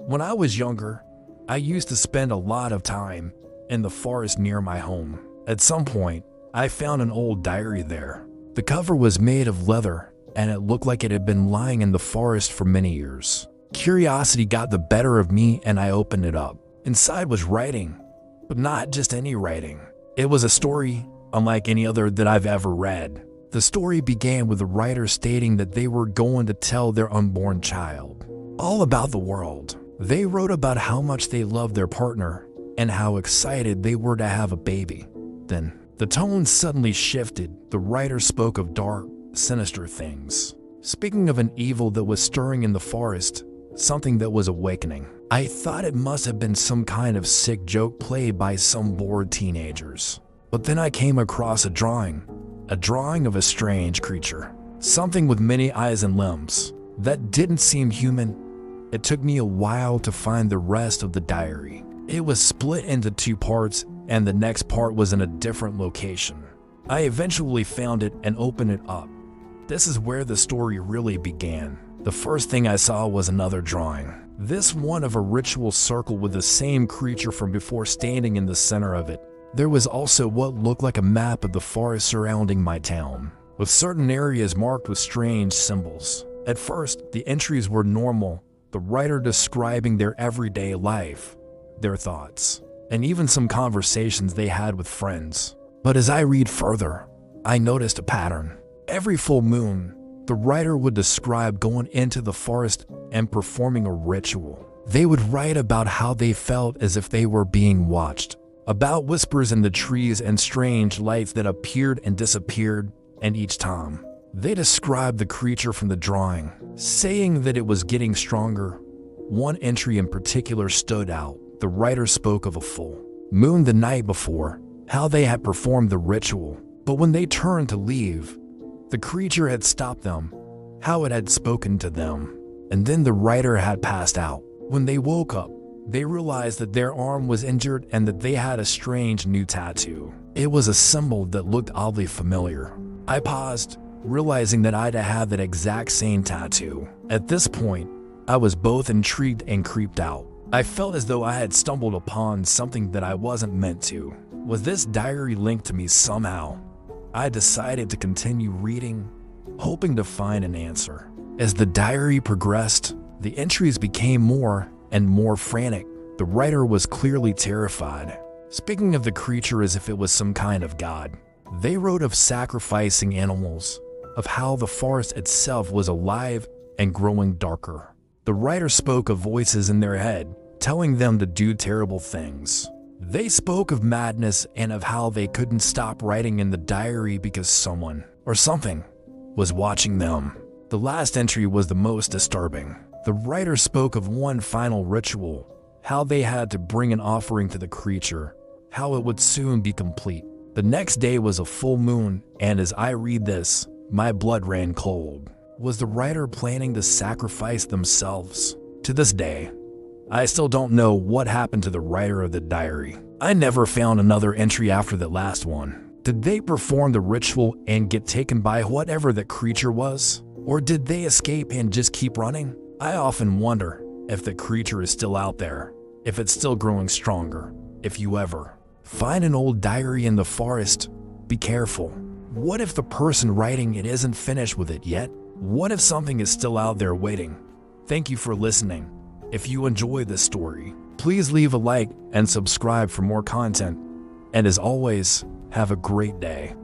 When I was younger, I used to spend a lot of time in the forest near my home. At some point, I found an old diary there. The cover was made of leather, and it looked like it had been lying in the forest for many years. Curiosity got the better of me, and I opened it up. Inside was writing, but not just any writing. It was a story unlike any other that I've ever read. The story began with the writer stating that they were going to tell their unborn child all about the world. They wrote about how much they loved their partner and how excited they were to have a baby. Then, the tone suddenly shifted. The writer spoke of dark, sinister things. Speaking of an evil that was stirring in the forest, something that was awakening. I thought it must have been some kind of sick joke played by some bored teenagers. But then I came across a drawing of a strange creature. Something with many eyes and limbs that didn't seem human. It took me a while to find the rest of the diary. It was split into 2 parts, and the next part was in a different location. I eventually found it and opened it up. This is where the story really began. The first thing I saw was another drawing. This one of a ritual circle with the same creature from before standing in the center of it. There was also what looked like a map of the forest surrounding my town, with certain areas marked with strange symbols. At first, the entries were normal, the writer describing their everyday life, their thoughts, and even some conversations they had with friends. But as I read further, I noticed a pattern. Every full moon, the writer would describe going into the forest and performing a ritual. They would write about how they felt as if they were being watched, about whispers in the trees and strange lights that appeared and disappeared, and each time, they described the creature from the drawing, saying that it was getting stronger. One entry in particular stood out. The writer spoke of a full moon the night before, how they had performed the ritual, but when they turned to leave, the creature had stopped them, how it had spoken to them, and then the writer had passed out. When they woke up, they realized that their arm was injured and that they had a strange new tattoo. It was a symbol that looked oddly familiar. I paused, realizing that I'd had that exact same tattoo. At this point, I was both intrigued and creeped out. I felt as though I had stumbled upon something that I wasn't meant to. Was this diary linked to me somehow? I decided to continue reading, hoping to find an answer. As the diary progressed, the entries became more and more frantic. The writer was clearly terrified, speaking of the creature as if it was some kind of god. They wrote of sacrificing animals, of how the forest itself was alive and growing darker. The writer spoke of voices in their head, telling them to do terrible things. They spoke of madness and of how they couldn't stop writing in the diary because someone or something was watching them. The last entry was the most disturbing. The writer spoke of one final ritual, how they had to bring an offering to the creature, how it would soon be complete. The next day was a full moon, and as I read this, my blood ran cold. Was the writer planning to sacrifice themselves? To this day, I still don't know what happened to the writer of the diary. I never found another entry after that last one. Did they perform the ritual and get taken by whatever that creature was? Or did they escape and just keep running? I often wonder if the creature is still out there, if it's still growing stronger. If you ever find an old diary in the forest, be careful. What if the person writing it isn't finished with it yet? What if something is still out there waiting? Thank you for listening. If you enjoy this story, please leave a like and subscribe for more content. And as always, have a great day.